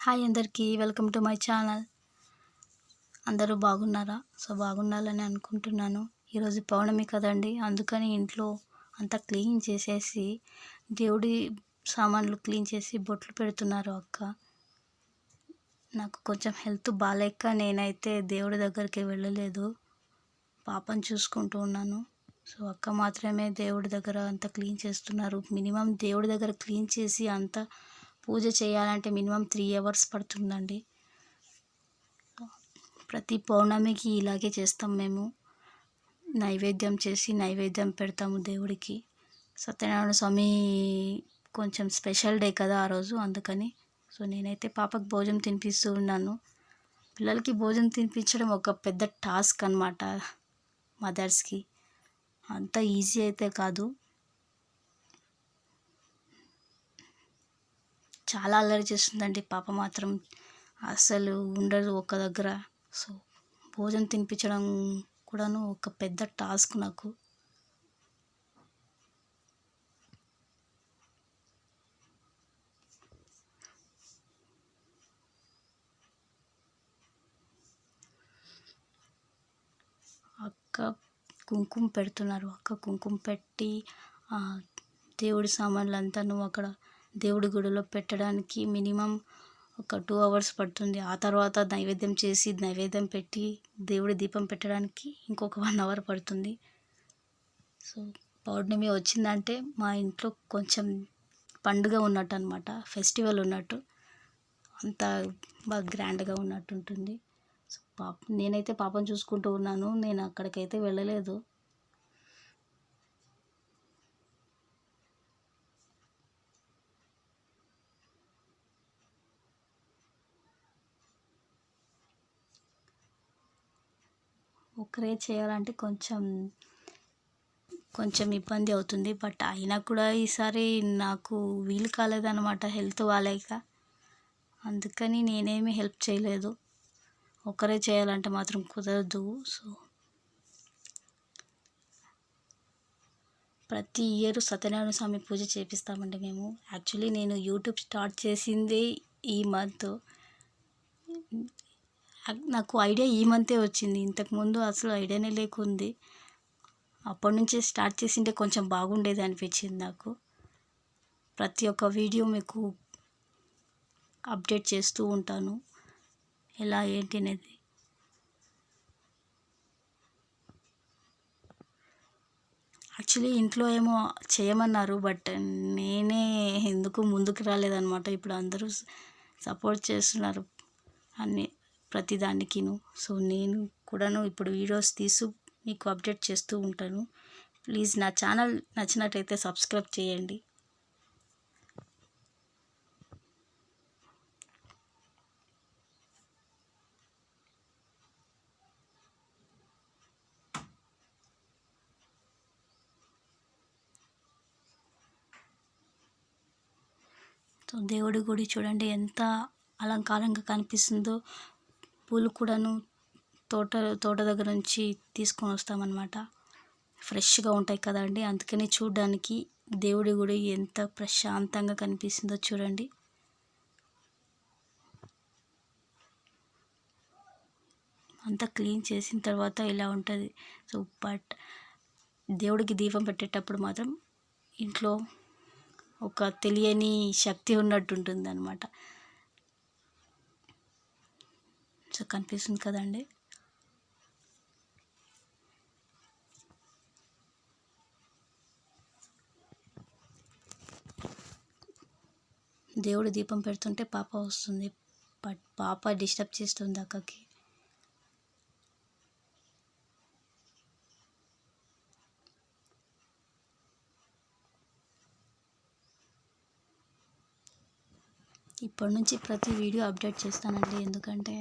Hi అందరికీ welcome to my channel. అందరూ బాగున్నారా? బాగుండాలని అనుకుంటున్నాను. ఈరోజు పౌర్ణమి కదండి, అందుకని ఇంట్లో అంతా క్లీన్ చేసేసి దేవుడి సామాన్లు క్లీన్ చేసి బొట్లు పెడుతున్నారు అక్క. నాకు కొంచెం హెల్త్ బాగాలేక నేనైతే దేవుడి దగ్గరికి వెళ్ళలేదు, పాపను చూసుకుంటూ ఉన్నాను. అక్క మాత్రమే దేవుడి దగ్గర అంతా క్లీన్ చేస్తున్నారు. మినిమం దేవుడి దగ్గర క్లీన్ చేసి అంతా పూజ చేయాలంటే మినిమం 3 hours పడుతుందండి. ప్రతి పౌర్ణమికి ఇలాగే చేస్తాం మేము. నైవేద్యం చేసి నైవేద్యం పెడతాము దేవుడికి. సత్యనారాయణ స్వామి కొంచెం స్పెషల్ డే కదా ఆ రోజు, అందుకని నేనైతే పాపకు భోజనం తినిపిస్తూ ఉన్నాను. పిల్లలకి భోజనం తినిపించడం ఒక పెద్ద టాస్క్ అన్నమాట మదర్స్కి. అంత ఈజీ అయితే కాదు, చాలా అల్లరి చేస్తుందండి పాప మాత్రం. అసలు ఉండదు ఒక దగ్గర. భోజనం తినిపించడం కూడాను ఒక పెద్ద టాస్క్ నాకు. అక్క కుంకుమ పెడుతున్నారు. అక్క కుంకుమ పెట్టి దేవుడి సామాన్లు అంతాను అక్కడ దేవుడి గుడిలో పెట్టడానికి మినిమం ఒక 2 hours పడుతుంది. ఆ తర్వాత నైవేద్యం చేసి నైవేద్యం పెట్టి దేవుడి దీపం పెట్టడానికి ఇంకొక 1 hour పడుతుంది. పౌర్ణమి వచ్చిందంటే మా ఇంట్లో కొంచెం పండుగ ఉన్నట్టు అనమాట, ఫెస్టివల్ ఉన్నట్టు, అంత బాగా గ్రాండ్గా ఉన్నట్టు ఉంటుంది. నేనైతే పాపను చూసుకుంటూ ఉన్నాను, నేను అక్కడికైతే వెళ్ళలేదు. ఒకరే చేయాలంటే కొంచెం ఇబ్బంది అవుతుంది. బట్ అయినా కూడా ఈసారి నాకు వీలు కాలేదన్నమాట, హెల్త్ బాగాలేక. అందుకని నేనేమి హెల్ప్ చేయలేదు. ఒకరే చేయాలంటే మాత్రం కుదరదు. ప్రతి ఇయర్ సత్యనారాయణ స్వామి పూజ చేపిస్తామండి మేము. యాక్చువల్లీ నేను యూట్యూబ్ స్టార్ట్ చేసిందే ఈ మంత్. నాకు ఐడియా ఈ మంతే వచ్చింది, ఇంతకుముందు అసలు ఐడియానే లేకుంది. అప్పటి నుంచే స్టార్ట్ చేసింటే కొంచెం బాగుండేది అనిపించింది నాకు. ప్రతి ఒక్క వీడియో మీకు అప్డేట్ చేస్తూ ఉంటాను, ఎలా ఏంటి అనేది. యాక్చువల్లీ ఇంట్లో ఏమో చేయమన్నారు, బట్ నేనే ఎందుకు ముందుకు రాలేదన్నమాట. ఇప్పుడు అందరూ సపోర్ట్ చేస్తున్నారు ప్రతిదానికిను. నేను కూడాను ఇప్పుడు వీడియోస్ తీసి మీకు అప్డేట్ చేస్తూ ఉంటాను. ప్లీజ్ నా ఛానల్ నచ్చినట్టయితే సబ్స్క్రైబ్ చేయండి. దేవుడి గుడి చూడండి ఎంత అలంకారంగా కనిపిస్తుందో. పూలు కూడాను తోట దగ్గర నుంచి తీసుకొని వస్తామన్నమాట, ఫ్రెష్గా ఉంటాయి కదండి. అందుకని చూడడానికి దేవుడి గుడి ఎంత ప్రశాంతంగా కనిపిస్తుందో చూడండి. అంతా క్లీన్ చేసిన తర్వాత ఇలా ఉంటుంది. బట్ దేవుడికి దీపం పెట్టేటప్పుడు మాత్రం ఇంట్లో ఒక తెలియని శక్తి ఉన్నట్టు ఉంటుంది అన్నమాట. కనిపిస్తుంది కదండి. దేవుడి దీపం పెడుతుంటే పాప వస్తుంది, బట్ పాప డిస్టర్బ్ చేస్తుంది అక్కకి. ఇప్పటి నుంచి ప్రతి వీడియో అప్డేట్ చేస్తానండి, ఎందుకంటే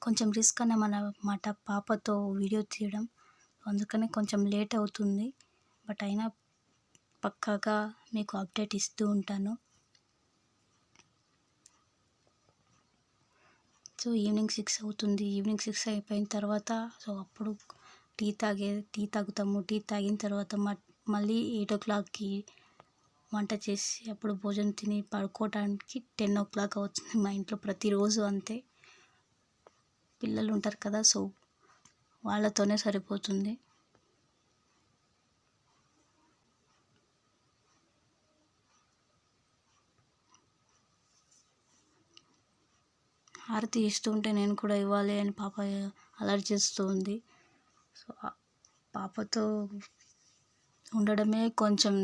కొంచెం రిస్క్ అన్నమాట పాపతో వీడియో తీయడం. అందుకని కొంచెం లేట్ అవుతుంది, బట్ అయినా పక్కాగా మీకు అప్డేట్ ఇస్తూ ఉంటాను. సో ఈవినింగ్ 6 అవుతుంది. ఈవినింగ్ 6 అయిపోయిన తర్వాత సో అప్పుడు టీ తాగుతాము. టీ తాగిన తర్వాత మళ్ళీ 8:00కి వంట చేసి అప్పుడు భోజనం తిని పడుకోవడానికి 10:00 అవుతుంది. మా ఇంట్లో ప్రతిరోజు అంతే. పిల్లలు ఉంటారు కదా, సో వాళ్ళతోనే సరిపోతుంది. హారతి ఇస్తూ ఉంటే నేను కూడా ఇవ్వాలి అని పాప అలర్ట్ చేస్తూ ఉంది. సో పాపతో ఉండడమే కొంచెం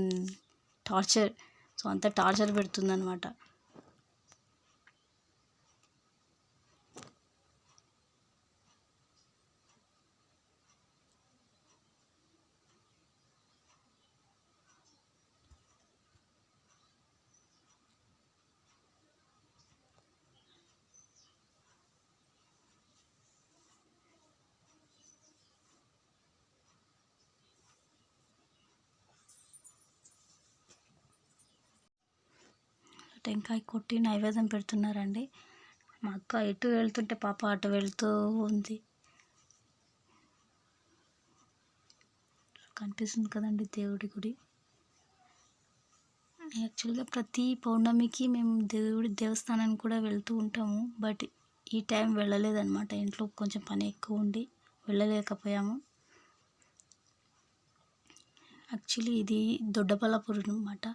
టార్చర్. సో అంత టార్చర్ పెడుతుందన్నమాట. టెంకాయ కొట్టి నైవేద్యం పెడుతున్నారండి. మా అక్క ఎటు వెళ్తుంటే పాప అటు వెళ్తూ ఉంది. కనిపిస్తుంది కదండి దేవుడి గుడి. యాక్చువల్గా ప్రతి పౌర్ణమికి మేము దేవస్థానానికి కూడా వెళ్తూ ఉంటాము. బట్ ఈ టైం వెళ్ళలేదన్నమాట. ఇంట్లో కొంచెం పని ఎక్కువ ఉండి వెళ్ళలేకపోయాము. యాక్చువల్లీ ఇది దొడ్డబళ్ళాపూర్ అన్నమాట,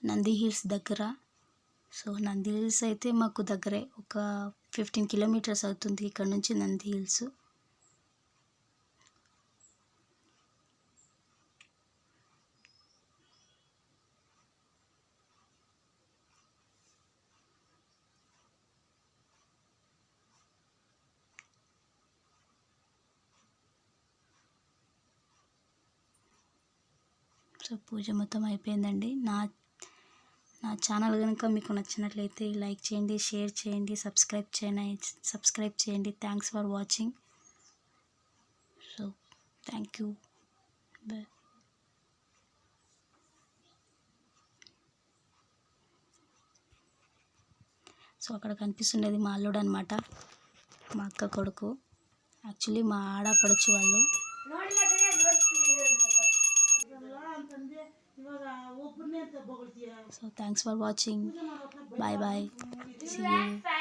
నంది హిల్స్ దగ్గర. సో నంది హిల్స్ అయితే మాకు దగ్గరే, ఒక 15 కిలోమీటర్స్ అవుతుంది ఇక్కడ నుంచి నంది హిల్స్. సో పూజ మొత్తం అయిపోయిందండి. నా ఛానల్ కనుక మీకు నచ్చినట్లయితే లైక్ చేయండి, షేర్ చేయండి, సబ్స్క్రైబ్ చేయండి. Thanks for watching. So thank you. Bye. So అక్కడ కనిపిస్తుండేది మా అల్లుడు అనమాట, మా అక్క కొడుకు. యాక్చువల్లీ మా ఆడపడుచు వాళ్ళు. So thanks for watching. Bye bye. See you.